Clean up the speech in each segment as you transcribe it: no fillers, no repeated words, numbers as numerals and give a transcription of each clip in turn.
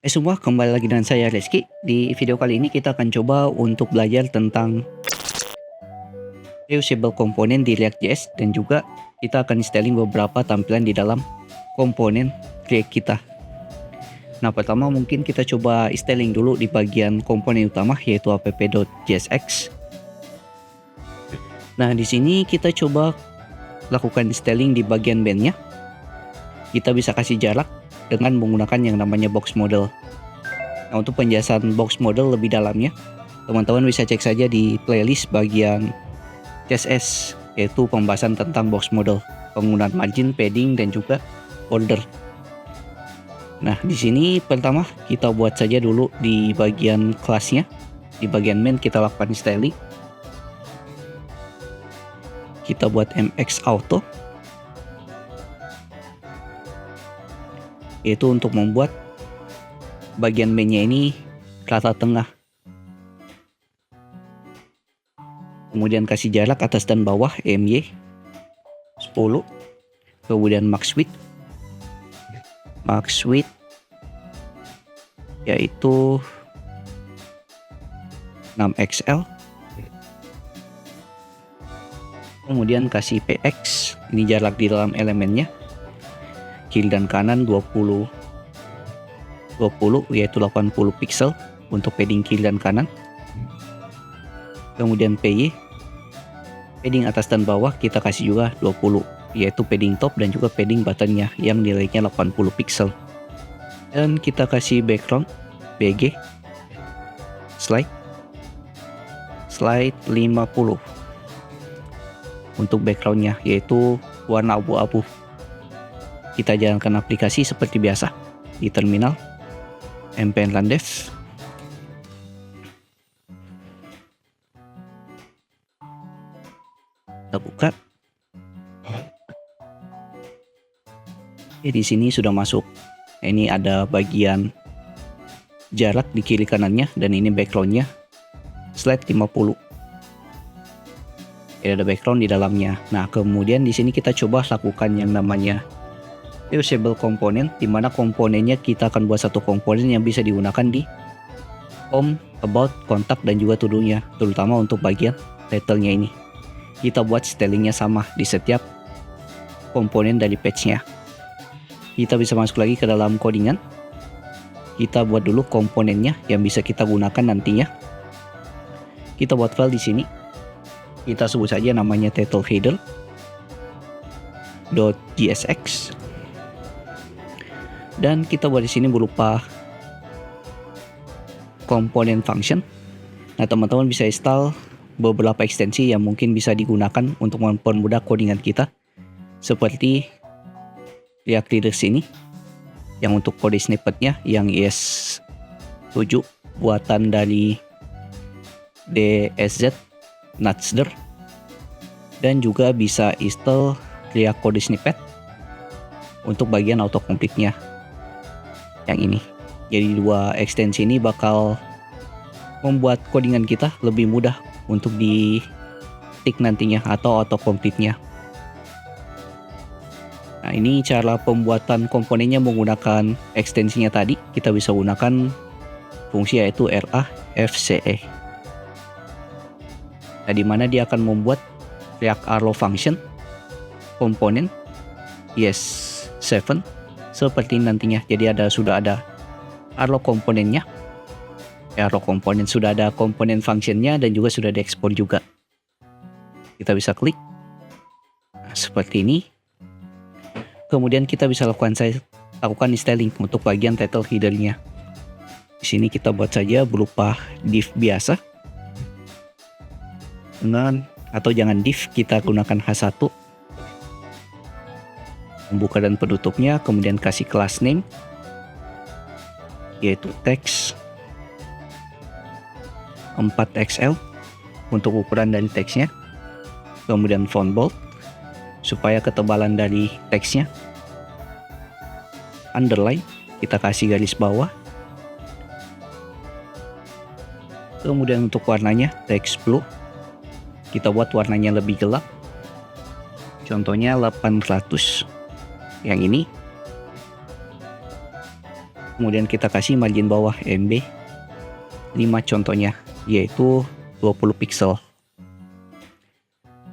Semua, kembali lagi dengan saya Reski. Di video kali ini kita akan coba untuk belajar tentang reusable komponen di React.js dan juga kita akan styling beberapa tampilan di dalam komponen React kita. Nah, pertama mungkin kita coba styling dulu di bagian komponen utama yaitu app.jsx. Nah, di sini kita coba lakukan styling di bagian bandnya. Kita bisa kasih jarak dengan menggunakan yang namanya box model. Nah, untuk penjelasan box model lebih dalamnya, teman-teman bisa cek saja di playlist bagian CSS, yaitu pembahasan tentang box model, penggunaan margin, padding, dan juga border. Nah, di sini pertama kita buat saja dulu di bagian kelasnya. Di bagian main kita lakukan styling. Kita buat mx auto, yaitu untuk membuat bagian mainnya ini rata tengah. Kemudian kasih jarak atas dan bawah my 10. Kemudian max width yaitu 6xl. Kemudian kasih px, ini jarak di dalam elemennya, kiri dan kanan 20 yaitu 80 pixel untuk padding kiri dan kanan. Kemudian py, padding atas dan bawah kita kasih juga 20, yaitu padding top dan juga padding buttonnya yang nilainya 80 pixel. Dan kita kasih background bg slide 50 untuk backgroundnya, yaitu warna abu-abu. Kita jalankan aplikasi seperti biasa di terminal npm run dev. Kita buka. Di sini sudah masuk. Ini ada bagian jarak di kiri kanannya dan ini backgroundnya slide 50. Ada background di dalamnya. Nah, kemudian di sini kita coba lakukan yang namanya reusable komponen, di mana komponennya kita akan buat satu komponen yang bisa digunakan di home, about, kontak, dan juga to-do-nya, terutama untuk bagian title-nya ini. Kita buat stylingnya sama di setiap komponen dari page-nya. Kita bisa masuk lagi ke dalam codingan. Kita buat dulu komponennya yang bisa kita gunakan nantinya. Kita buat file di sini. Kita sebut saja namanya title header .gsx. Dan kita buat di sini berupa komponen function. Nah, teman-teman bisa install beberapa ekstensi yang mungkin bisa digunakan untuk mempermudah codingan kita, seperti React Readers ini yang untuk kode snippetnya yang ES7 buatan dari DSZ Nutsder, dan juga bisa install React Code Snippet untuk bagian autocomplete-nya yang ini. Jadi dua ekstensi ini bakal membuat codingan kita lebih mudah untuk di tick nantinya atau autocomplete-nya. Nah, ini cara pembuatan komponennya menggunakan ekstensinya tadi. Kita bisa gunakan fungsi yaitu rafce. Nah, di mana dia akan membuat React Arrow function komponen ES7 seperti nantinya. Jadi sudah ada Arrow komponennya. Arrow komponen sudah ada komponen functionnya dan juga sudah diekspor juga. Kita bisa klik seperti ini. Kemudian kita bisa lakukan styling untuk bagian title header-nya. Di sini kita buat saja berupa div biasa. Atau jangan div, kita gunakan H1. Pembuka dan penutupnya, kemudian kasih class name yaitu text 4XL untuk ukuran dari teksnya. Kemudian font bold supaya ketebalan dari teksnya. Underline, kita kasih garis bawah. Kemudian untuk warnanya text blue, kita buat warnanya lebih gelap. Contohnya 800 yang ini. Kemudian kita kasih margin bawah MB 5 contohnya, yaitu 20 pixel.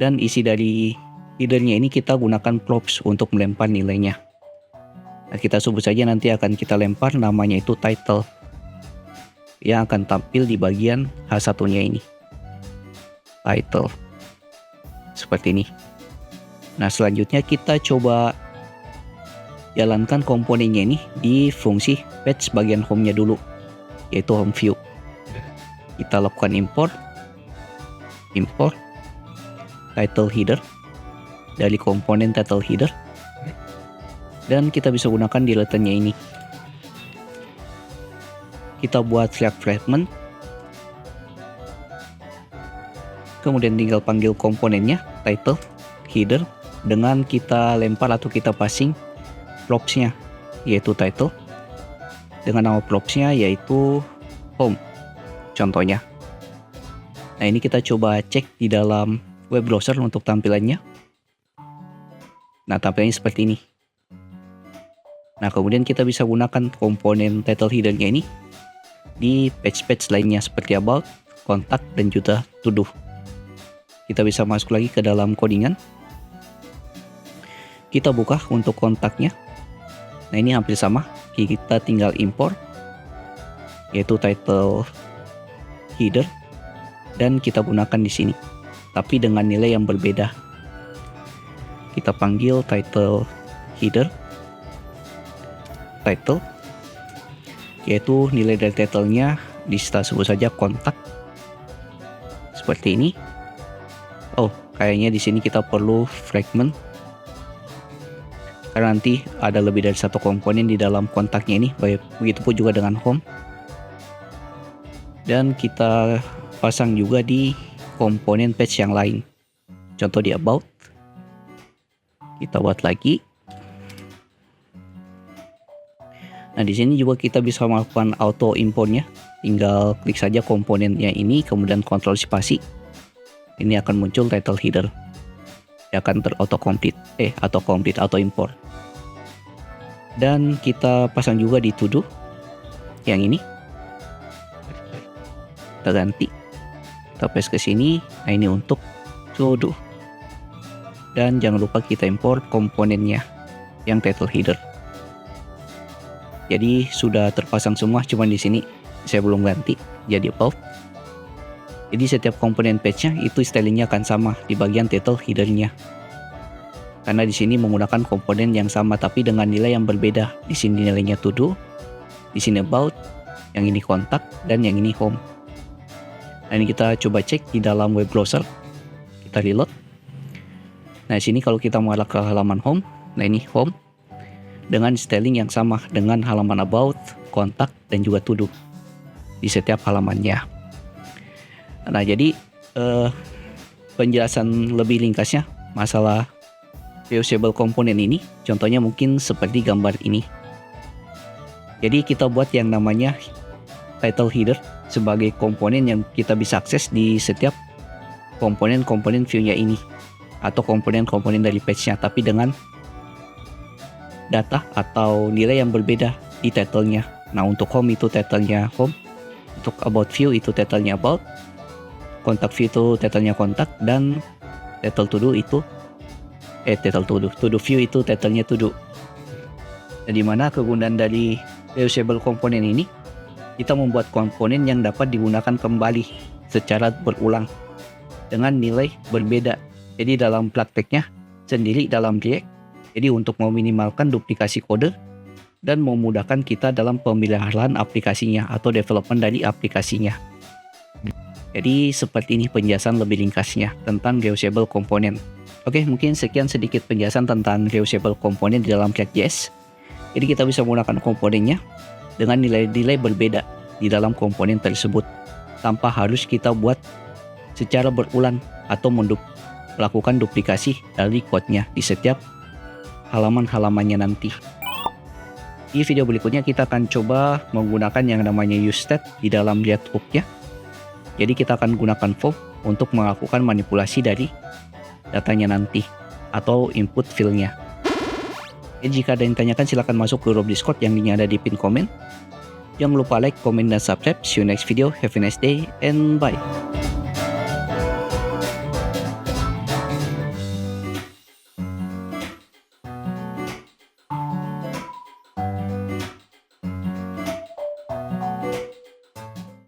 Dan isi dari headernya ini kita gunakan props untuk melempar nilainya. Nah, kita sebut saja nanti akan kita lempar namanya itu title, yang akan tampil di bagian H1-nya ini. Title. Seperti ini. Nah, selanjutnya kita coba jalankan komponennya ini di fungsi fetch bagian home-nya dulu, yaitu home view. Kita lakukan import title header dari komponen title header, dan kita bisa gunakan di letaknya ini. Kita buat flag fragment, kemudian tinggal panggil komponennya title header dengan kita lempar atau kita passing props-nya, yaitu title, dengan nama props-nya yaitu home contohnya. Nah, ini kita coba cek di dalam web browser untuk tampilannya. Nah, tampilannya seperti ini. Nah, kemudian kita bisa gunakan komponen title header-nya ini di page-page lainnya seperti about, kontak, dan juga to do. Kita bisa masuk lagi ke dalam codingan. Kita buka untuk kontaknya. Nah, ini hampir sama. Kita tinggal import, yaitu title header, dan kita gunakan di sini, tapi dengan nilai yang berbeda. Kita panggil title header, title, yaitu nilai dari titlenya kita sebut saja kontak, seperti ini. Oh, kayaknya di sini kita perlu fragment, karena nanti ada lebih dari satu komponen di dalam kontaknya ini. Begitupun juga dengan home. Dan kita pasang juga di komponen page yang lain. Contoh di about. Kita buat lagi. Nah, di sini juga kita bisa melakukan auto importnya. Tinggal klik saja komponennya ini, kemudian kontrol spasi. Ini akan muncul title header. Dia akan auto import. Dan kita pasang juga di to do yang ini. Kita ganti, kita paste ke sini. Nah, ini untuk to do. Dan jangan lupa kita import komponennya yang title header. Jadi sudah terpasang semua, cuman di sini saya belum ganti jadi about. Jadi setiap komponen page-nya itu stylingnya akan sama di bagian title header-nya. Karena di sini menggunakan komponen yang sama tapi dengan nilai yang berbeda. Di sini nilainya to do, di sini about, yang ini kontak, dan yang ini home. Nah, ini kita coba cek di dalam web browser. Kita reload. Nah, di sini kalau kita mengarah ke halaman home, nah ini home dengan styling yang sama dengan halaman about, kontak, dan juga to do di setiap halamannya. Nah, jadi penjelasan lebih ringkasnya masalah reusable komponen ini, contohnya mungkin seperti gambar ini. Jadi kita buat yang namanya title header sebagai komponen yang kita bisa akses di setiap komponen-komponen view-nya ini, atau komponen-komponen dari page-nya, tapi dengan data atau nilai yang berbeda di title-nya. Nah, untuk home itu title-nya home, untuk about view itu title-nya about, kontak view itu title-nya kontak, dan title to do itu to do view itu title-nya to do. Nah, di mana kegunaan dari reusable komponen ini, kita membuat komponen yang dapat digunakan kembali secara berulang dengan nilai berbeda. Jadi dalam prakteknya sendiri dalam React, jadi untuk meminimalkan duplikasi kode dan memudahkan kita dalam pemeliharaan aplikasinya atau development dari aplikasinya. Jadi seperti ini penjelasan lebih ringkasnya tentang reusable komponen. Oke, mungkin sekian sedikit penjelasan tentang reusable komponen di dalam React.js. Jadi kita bisa menggunakan komponennya dengan nilai-nilai berbeda di dalam komponen tersebut tanpa harus kita buat secara berulang atau melakukan duplikasi dari code-nya di setiap halaman-halamannya nanti. Di video berikutnya kita akan coba menggunakan yang namanya useState di dalam React hook-nya. Jadi kita akan gunakan form untuk melakukan manipulasi dari datanya nanti atau input field-nya. Jika ada yang tanyakan silahkan masuk ke grup Discord yang linknya ada di pin komen. Jangan lupa like, comment, dan subscribe. See you next video. Have a nice day and bye.